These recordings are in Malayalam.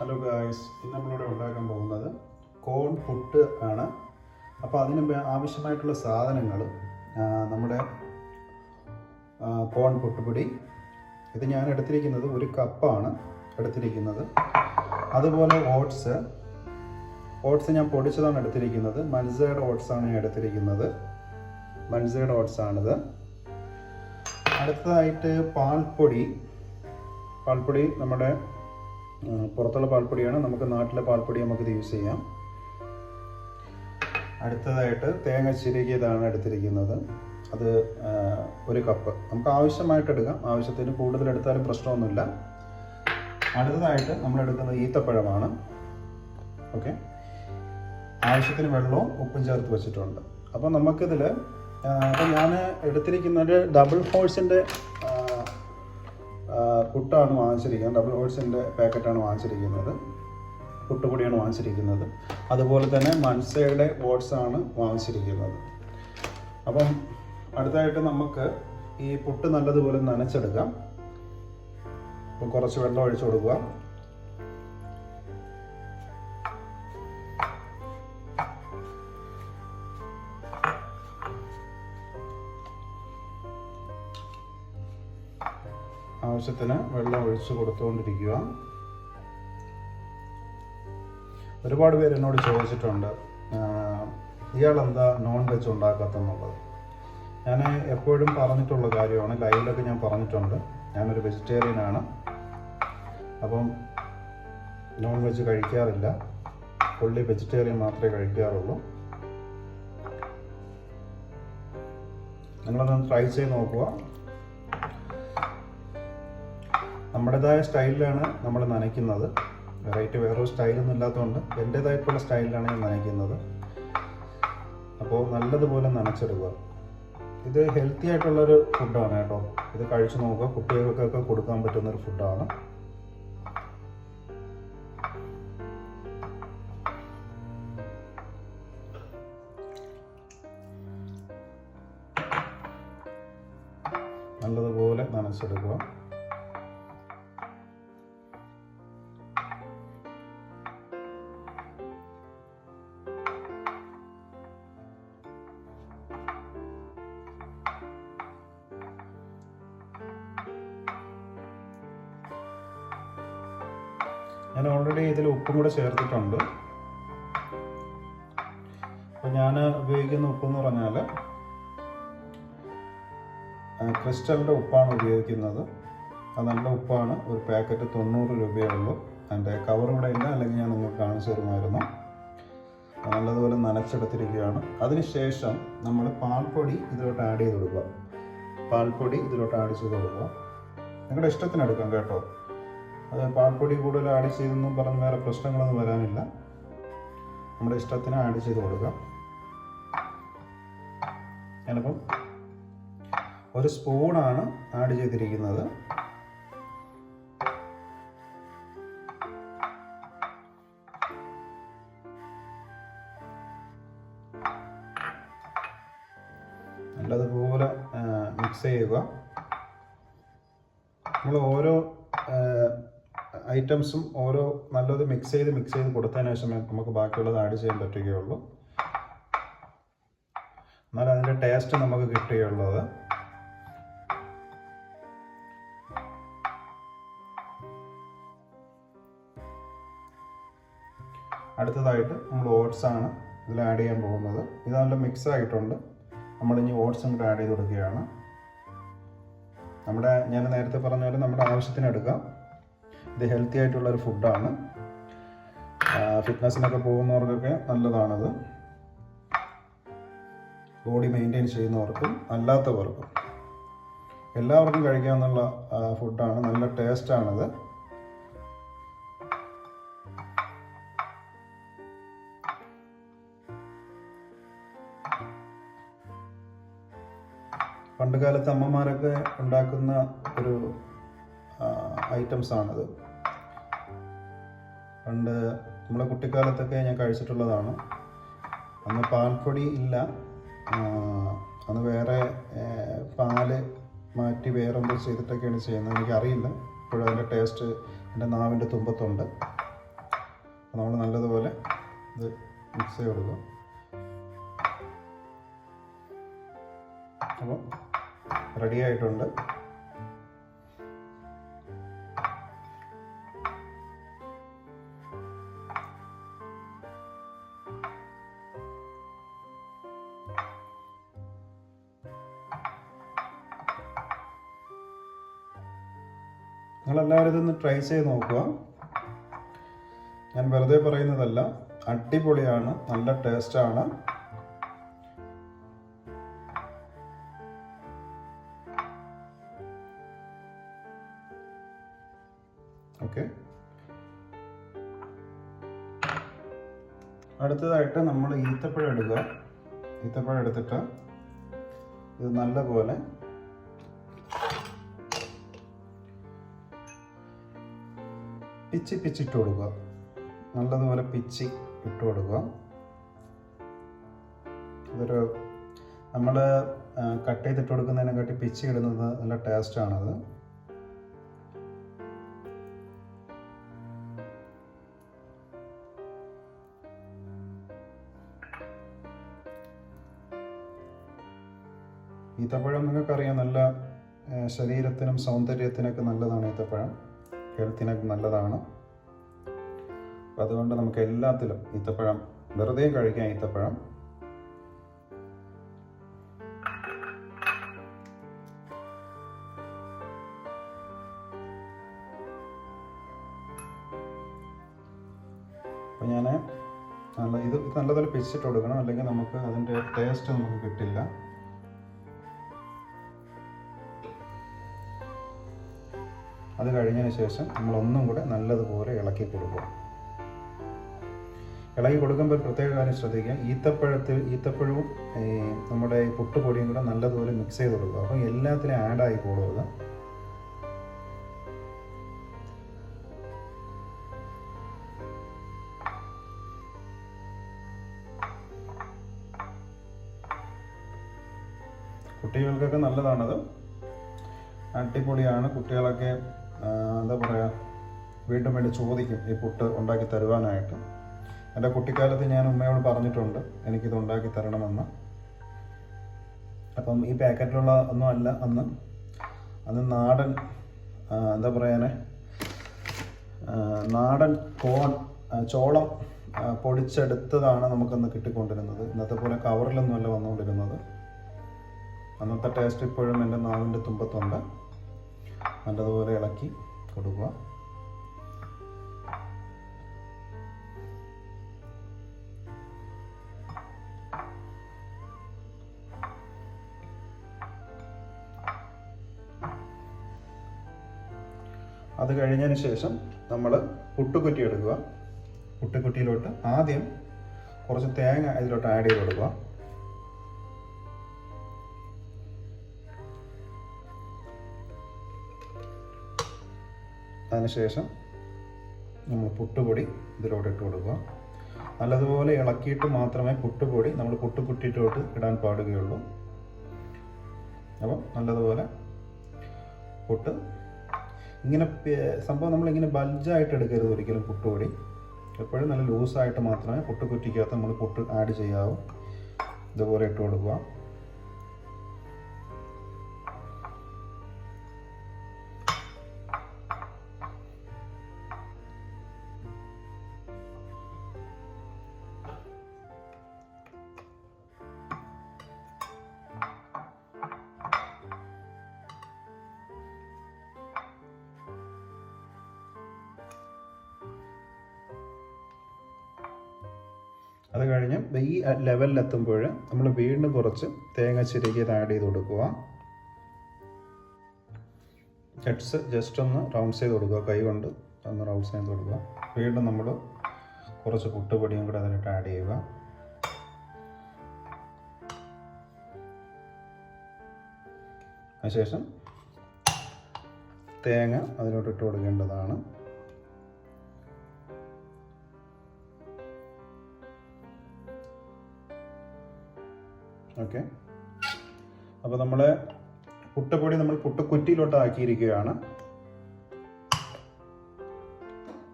ഹലോ ഗായ്സ്, ഇന്ന് നമ്മളിവിടെ ഉണ്ടാക്കാൻ പോകുന്നത് കോൺ പുട്ട് ആണ്. അപ്പോൾ അതിന് ആവശ്യമായിട്ടുള്ള സാധനങ്ങൾ നമ്മുടെ കോൺ പുട്ടുപൊടി. ഇത് ഞാൻ എടുത്തിരിക്കുന്നത് 1 കപ്പാണ് എടുത്തിരിക്കുന്നത്. അതുപോലെ ഓട്സ് ഞാൻ പൊടിച്ചതാണ് എടുത്തിരിക്കുന്നത്. മൻസയുടെ ഓട്സാണ് ഞാൻ എടുത്തിരിക്കുന്നത്. മൻസയുടെ ഓട്സാണിത്. അടുത്തതായിട്ട് പാൽപ്പൊടി നമ്മുടെ പുറത്തുള്ള പാൽപ്പൊടിയാണ്. നമുക്ക് നാട്ടിലെ പാൽപ്പൊടി നമുക്കിത് യൂസ് ചെയ്യാം. അടുത്തതായിട്ട് തേങ്ങ ചിരകിയതാണ് എടുത്തിരിക്കുന്നത്. അത് 1 കപ്പ്. നമുക്ക് ആവശ്യമായിട്ട് എടുക്കാം. ആവശ്യത്തിന് കൂടുതൽ എടുത്താലും പ്രശ്നമൊന്നുമില്ല. അടുത്തതായിട്ട് നമ്മൾ എടുക്കുന്നത് ഈത്തപ്പഴമാണ്. ഓക്കെ, ആവശ്യത്തിന് വെള്ളവും ഉപ്പും ചേർത്ത് വെച്ചിട്ടുണ്ട്. അപ്പോൾ നമുക്കിതിൽ ഞാൻ എടുത്തിരിക്കുന്നത് ഡബിൾ ഹോഴ്സിൻ്റെ പുട്ടാണ് വാങ്ങിച്ചിരിക്കുന്നത്. ഡബിൾ ഹോഴ്സിൻ്റെ പാക്കറ്റാണ് വാങ്ങിച്ചിരിക്കുന്നത്. പുട്ടുപൊടിയാണ് വാങ്ങിച്ചിരിക്കുന്നത്. അതുപോലെ തന്നെ മൻസയുടെ ഓട്സാണ് വാങ്ങിച്ചിരിക്കുന്നത്. അപ്പം അടുത്തായിട്ട് നമുക്ക് ഈ പുട്ട് നല്ലതുപോലെ നനച്ചെടുക്കാം. അപ്പോൾ കുറച്ച് വെള്ളം ഒഴിച്ചു കൊടുക്കുക. ആവശ്യത്തിന് വെള്ളം ഒഴിച്ച് കൊടുത്തുകൊണ്ടിരിക്കുക. ഒരുപാട് പേര് എന്നോട് ചോദിച്ചിട്ടുണ്ട്, ഇയാളെന്താ നോൺ വെജ് ഉണ്ടാക്കാത്തെന്നുള്ളത്. ഞാൻ എപ്പോഴും പറഞ്ഞിട്ടുള്ള കാര്യമാണ്, ലൈവിലൊക്കെ ഞാൻ പറഞ്ഞിട്ടുണ്ട്. ഞാനൊരു വെജിറ്റേറിയനാണ്. അപ്പം നോൺ വെജ് കഴിക്കാറില്ല. ഫുള്ളി വെജിറ്റേറിയൻ മാത്രമേ കഴിക്കാറുള്ളൂ. നിങ്ങളൊന്ന് ട്രൈ ചെയ്ത് നോക്കുക. നമ്മുടേതായ സ്റ്റൈലിലാണ് നമ്മൾ നനയ്ക്കുന്നത്. വെറൈറ്റി വേറൊരു സ്റ്റൈലൊന്നും ഇല്ലാത്തതുകൊണ്ട് എൻ്റേതായിട്ടുള്ള സ്റ്റൈലിലാണ് ഞാൻ നനയ്ക്കുന്നത്. അപ്പോൾ നല്ലതുപോലെ നനച്ചെടുക്കുക. ഇത് ഹെൽത്തി ആയിട്ടുള്ളൊരു ഫുഡാണ് കേട്ടോ. ഇത് കഴിച്ചു നോക്കുക. കുട്ടികൾക്കൊക്കെ കൊടുക്കാൻ പറ്റുന്നൊരു ഫുഡാണ്. നല്ലതുപോലെ നനച്ചെടുക്കുക. ഞാൻ ഓൾറെഡി ഇതിൽ ഉപ്പും കൂടെ ചേർത്തിട്ടുണ്ട്. അപ്പോൾ ഞാൻ ഉപയോഗിക്കുന്ന ഉപ്പെന്ന് പറഞ്ഞാൽ ക്രിസ്റ്റലിൻ്റെ ഉപ്പാണ് ഉപയോഗിക്കുന്നത്. അത് നല്ല ഉപ്പാണ്. ഒരു പാക്കറ്റ് 90 രൂപയേ ഉള്ളൂ. അതിൻ്റെ കവർ ഇവിടെ ഇല്ല, അല്ലെങ്കിൽ ഞാൻ നിങ്ങൾക്ക് കാണിച്ചു തരുമായിരുന്നു. നല്ലതുപോലെ നനച്ചെടുത്തിരിക്കുകയാണ്. അതിനുശേഷം നമ്മൾ പാൽപ്പൊടി ഇതിലോട്ട് ആഡ് ചെയ്ത് കൊടുക്കുക. നിങ്ങളുടെ ഇഷ്ടത്തിന് എടുക്കാം കേട്ടോ. അത് പാൽപ്പൊടി കൂടുതൽ ആഡ് ചെയ്തെന്നും പറഞ്ഞ് വേറെ പ്രശ്നങ്ങളൊന്നും വരാനില്ല. നമ്മുടെ ഇഷ്ടത്തിന് ആഡ് ചെയ്ത് കൊടുക്കാം. ഞാനിപ്പം 1 സ്പൂണാണ് ആഡ് ചെയ്തിരിക്കുന്നത്. നല്ലതുപോലെ മിക്സ് ചെയ്യുക. നമ്മൾ ഓരോ ഐറ്റംസും നല്ലത് മിക്സ് ചെയ്ത് കൊടുത്തതിന് ശേഷം നമുക്ക് ബാക്കിയുള്ളത് ആഡ് ചെയ്യാൻ പറ്റുകയുള്ളൂ. എന്നാൽ അതിൻ്റെ ടേസ്റ്റ് നമുക്ക് കിട്ടുകയുള്ളത്. അടുത്തതായിട്ട് നമ്മൾ ഓട്സാണ് ഇതിൽ ആഡ് ചെയ്യാൻ പോകുന്നത്. ഇത് നല്ല മിക്സ് ആയിട്ടുണ്ട്. നമ്മളിനി ഓട്സും കൂടെ ആഡ് ചെയ്ത് കൊടുക്കുകയാണ്. ഞാൻ നേരത്തെ പറഞ്ഞ പോലെ നമ്മുടെ ആവശ്യത്തിന് എടുക്കാം. ഇത് ഹെൽത്തി ആയിട്ടുള്ളൊരു ഫുഡാണ്. ഫിറ്റ്നസ്സിനൊക്കെ പോകുന്നവർക്കൊക്കെ നല്ലതാണത്. ബോഡി മെയിൻറ്റെയിൻ ചെയ്യുന്നവർക്കും അല്ലാത്തവർക്കും എല്ലാവർക്കും കഴിക്കാവുന്ന ഫുഡാണ്. നല്ല ടേസ്റ്റാണത്. പണ്ട് കാലത്ത് അമ്മമാരൊക്കെ ഉണ്ടാക്കുന്ന ഒരു ഐറ്റംസാണത്. പണ്ട് നമ്മളെ കുട്ടിക്കാലത്തൊക്കെ ഞാൻ കഴിച്ചിട്ടുള്ളതാണ്. അന്ന് പാൽപ്പൊടി ഇല്ല. അന്ന് വേറെ പാല് മാറ്റി വേറെ എന്തോ ചെയ്തിട്ടൊക്കെയാണ് ചെയ്യുന്നത്. എനിക്കറിയില്ല. ഇപ്പോഴും അതിൻ്റെ ടേസ്റ്റ് എൻ്റെ നാവിൻ്റെ തുമ്പത്തുണ്ട്. നമ്മൾ നല്ലതുപോലെ ഇത് മിക്സ് ചെയ്ത് കൊടുക്കുക. അപ്പോൾ റെഡി ആയിട്ടുണ്ട്. നിങ്ങളെല്ലാവരും ഇതൊന്ന് ട്രൈ ചെയ്ത് നോക്കുക. ഞാൻ വെറുതെ പറയുന്നതല്ല, അടിപൊളിയാണ്, നല്ല ടേസ്റ്റാണ്. ഓക്കെ, അടുത്തതായിട്ട് നമ്മൾ ഈത്തപ്പഴം എടുക്കുക. ഈത്തപ്പഴം എടുത്തിട്ട് ഇത് നല്ലപോലെ പിച്ചിട്ട് കൊടുക്കുക. നല്ലതുപോലെ പിച്ചി ഇട്ട് കൊടുക്കുക. ഇതൊരു നമ്മൾ കട്ട് ചെയ്തിട്ട് കൊടുക്കുന്നതിനെക്കാട്ടി പിച്ചി ഇടുന്നത് നല്ല ടേസ്റ്റാണത്. ഈത്തപ്പഴം നിങ്ങൾക്കറിയാം, നല്ല ശരീരത്തിനും സൗന്ദര്യത്തിനൊക്കെ നല്ലതാണ്. ഈത്തപ്പഴം ഹെൽത്തിനൊക്കെ നല്ലതാണ്. അപ്പം അതുകൊണ്ട് നമുക്ക് എല്ലാത്തിലും ഈത്തപ്പഴം വെറുതെ കഴിക്കാം. ഈത്തപ്പഴം അപ്പം ഞാൻ ഇത് നല്ലതുപോലെ പിച്ചിട്ട് കൊടുക്കണം, അല്ലെങ്കിൽ നമുക്ക് അതിൻ്റെ ടേസ്റ്റ് നമുക്ക് കിട്ടില്ല. അത് കഴിഞ്ഞതിന് ശേഷം നമ്മളൊന്നും കൂടെ നല്ലതുപോലെ ഇളക്കി കൊടുക്കുക. ഇളക്കി കൊടുക്കുമ്പോൾ ഒരു പ്രത്യേക കാര്യം ശ്രദ്ധിക്കുക, ഈത്തപ്പഴവും നമ്മുടെ പുട്ടുപൊടിയും കൂടെ നല്ലതുപോലെ മിക്സ് ചെയ്ത് കൊടുക്കുക. അപ്പം എല്ലാത്തിലും ആഡായി പോകുക. കുട്ടികൾക്കൊക്കെ നല്ലതാണത്, അടിപൊളിയാണ്. കുട്ടികളൊക്കെ എന്താ പറയുക, വീണ്ടും വേണ്ടി ചോദിക്കും ഈ പുട്ട് ഉണ്ടാക്കി തരുവാനായിട്ട്. എൻ്റെ കുട്ടിക്കാലത്ത് ഞാൻ ഉമ്മയോട് പറഞ്ഞിട്ടുണ്ട് എനിക്കിത് ഉണ്ടാക്കി തരണമെന്ന്. അപ്പം ഈ പാക്കറ്റിലുള്ള ഒന്നും അല്ല, അന്ന് നാടൻ എന്താ പറയാനെ നാടൻ ചോളം പൊടിച്ചെടുത്തതാണ് നമുക്കന്ന് കിട്ടിക്കൊണ്ടിരുന്നത്. ഇന്നത്തെ പോലെ കവറിലൊന്നുമല്ല വന്നുകൊണ്ടിരുന്നത്. അന്നത്തെ ടേസ്റ്റ് ഇപ്പോഴും എൻ്റെ നാവിൻ്റെ തുമ്പത്തുണ്ട്. നല്ലതുപോലെ ഇളക്കി കൊടുക്കുക. അത് കഴിഞ്ഞതിന് ശേഷം നമ്മൾ പുട്ടുകുറ്റി എടുക്കുക. പുട്ടുകുറ്റിയിലോട്ട് ആദ്യം കുറച്ച് തേങ്ങ ഇതിലോട്ട് ആഡ് ചെയ്ത് കൊടുക്കുക. അതിനുശേഷം നമ്മൾ പുട്ടുപൊടി ഇതിലോട്ട് ഇട്ട് കൊടുക്കുക. നല്ലതുപോലെ ഇളക്കിയിട്ട് മാത്രമേ പുട്ടുപൊടി നമ്മൾ പുട്ടുകുറ്റിയിലോട്ട് ഇടാൻ പാടുകയുള്ളൂ. അപ്പം നല്ലതുപോലെ പുട്ട് ഇങ്ങനെ സംഭവം നമ്മളിങ്ങനെ ബൾജായിട്ട് എടുക്കരുത് ഒരിക്കലും. പുട്ടുപൊടി എപ്പോഴും നല്ല ലൂസായിട്ട് മാത്രമേ പുട്ടുകുറ്റിക്കകത്ത് നമ്മൾ പുട്ട് ആഡ് ചെയ്യാവൂ. ഇതുപോലെ ഇട്ട് കൊടുക്കുക. അത് കഴിഞ്ഞ് ഈ ലെവലിലെത്തുമ്പോൾ നമ്മൾ വീണ്ടും കുറച്ച് തേങ്ങ ചിരകിയത് ആഡ് ചെയ്ത് കൊടുക്കുക. ഹെഡ്സ് ജസ്റ്റ് ഒന്ന് റൗണ്ട്സ് ചെയ്ത് കൊടുക്കുക, കൈ കൊണ്ട് ഒന്ന് റൗണ്ട്സ് ചെയ്ത് കൊടുക്കുക. വീണ്ടും നമ്മൾ കുറച്ച് പുട്ടുപൊടിയും കൂടെ അതിലിട്ട് ആഡ് ചെയ്യുക. അതിനുശേഷം തേങ്ങ അതിലോട്ട് ഇട്ട് കൊടുക്കേണ്ടതാണ്. ഓക്കെ, അപ്പോൾ നമ്മൾ പുട്ടുപൊടി നമ്മൾ പുട്ടുകുറ്റിയിലോട്ട് ആക്കിയിരിക്കുകയാണ്.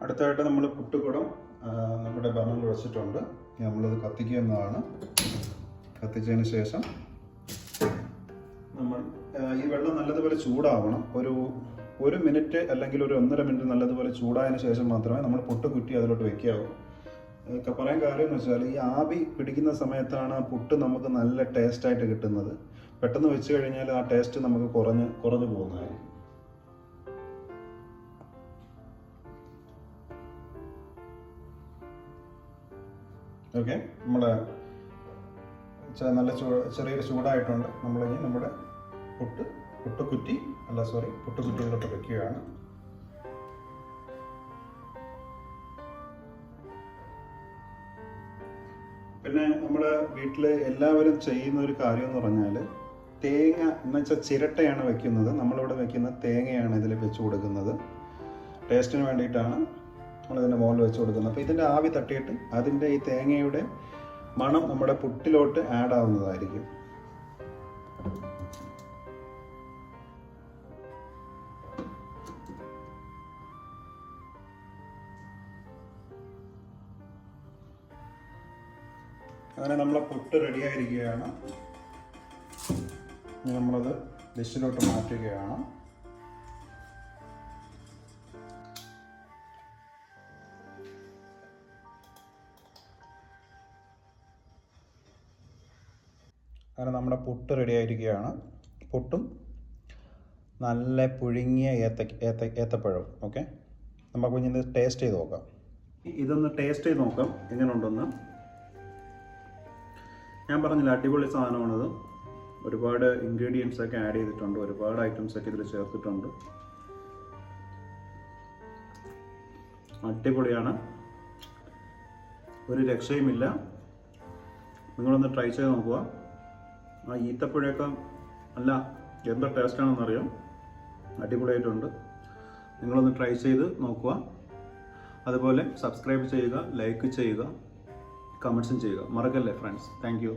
അടുത്തായിട്ട് നമ്മൾ പുട്ടുകുടം നമ്മുടെ ബർണറിൽ വെച്ചിട്ടുണ്ട്. നമ്മളത് കത്തിക്കുന്നതാണ്. കത്തിച്ചതിന് ശേഷം നമ്മൾ ഈ വെള്ളം നല്ലതുപോലെ ചൂടാവണം. ഒരു മിനിറ്റ് അല്ലെങ്കിൽ ഒരു 1.5 മിനിറ്റ് നല്ലതുപോലെ ചൂടായതിനു ശേഷം മാത്രമേ നമ്മൾ പുട്ട് കുറ്റി അതിലോട്ട് വെക്കാവൂ. പറയാൻ കാര്യം എന്ന് വെച്ചാൽ ഈ ആവി പിടിക്കുന്ന സമയത്താണ് പുട്ട് നമുക്ക് നല്ല ടേസ്റ്റായിട്ട് കിട്ടുന്നത്. പെട്ടെന്ന് വെച്ച് കഴിഞ്ഞാൽ ആ ടേസ്റ്റ് നമുക്ക് കുറഞ്ഞു പോകുന്നതായിരിക്കും. ഓക്കെ, നമ്മുടെ നല്ല ചെറിയൊരു ചൂടായിട്ടുണ്ട്. നമ്മളിനി നമ്മുടെ പുട്ടുകുറ്റിയിലോട്ട് വെക്കുകയാണ്. പിന്നെ നമ്മുടെ വീട്ടിൽ എല്ലാവരും ചെയ്യുന്ന ഒരു കാര്യം എന്ന് പറഞ്ഞാൽ തേങ്ങ എന്ന് വെച്ചാൽ ചിരട്ടയാണ് വെക്കുന്നത്. നമ്മളിവിടെ വെക്കുന്ന തേങ്ങയാണ് ഇതിൽ വെച്ച് കൊടുക്കുന്നത്. ടേസ്റ്റിന് വേണ്ടിയിട്ടാണ് നമ്മളിതിൻ്റെ മുകളിൽ വെച്ച് കൊടുക്കുന്നത്. അപ്പോൾ ഇതിൻ്റെ ആവി തട്ടിയിട്ട് അതിൻ്റെ ഈ തേങ്ങയുടെ മണം നമ്മുടെ പുട്ടിലോട്ട് ആഡ് ആവുന്നതായിരിക്കും. അങ്ങനെ നമ്മളെ പുട്ട് റെഡിയായിരിക്കുകയാണ്. ഇനി നമ്മളത് ഡിഷിലോട്ട് മാറ്റുകയാണ്. അങ്ങനെ നമ്മുടെ പുട്ട് റെഡിയായിരിക്കുകയാണ്. പുട്ടും നല്ല പുഴുങ്ങിയ ഏത്തപ്പഴം. ഓക്കെ, നമുക്ക് ഇനി ഇത് ടേസ്റ്റ് ചെയ്ത് നോക്കാം. ഇതൊന്ന് ടേസ്റ്റ് ചെയ്ത് നോക്കാം എങ്ങനെയുണ്ടെന്ന്. ഞാൻ പറഞ്ഞില്ല, അടിപൊളി സാധനമാണിത്. ഒരുപാട് ഇൻഗ്രീഡിയൻസ് ഒക്കെ ആഡ് ചെയ്തിട്ടുണ്ട്, ഒരുപാട് ഐറ്റംസ് ഒക്കെ ഇതിൽ ചേർത്തിട്ടുണ്ട്. അടിപൊളിയാണ്, ഒരു രക്ഷയുമില്ല. നിങ്ങളൊന്ന് ട്രൈ ചെയ്ത് നോക്കുക. ആ ഈത്തപ്പഴമൊക്കെ നല്ല എന്താ ടേസ്റ്റാണെന്നറിയാം. അടിപൊളിയായിട്ടുണ്ട്. നിങ്ങളൊന്ന് ട്രൈ ചെയ്ത് നോക്കുക. അതുപോലെ സബ്സ്ക്രൈബ് ചെയ്യുക, ലൈക്ക് ചെയ്യുക, കമൻറ്റ്സും ചെയ്യുക. മറക്കല്ലേ ഫ്രണ്ട്സ്. Thank you.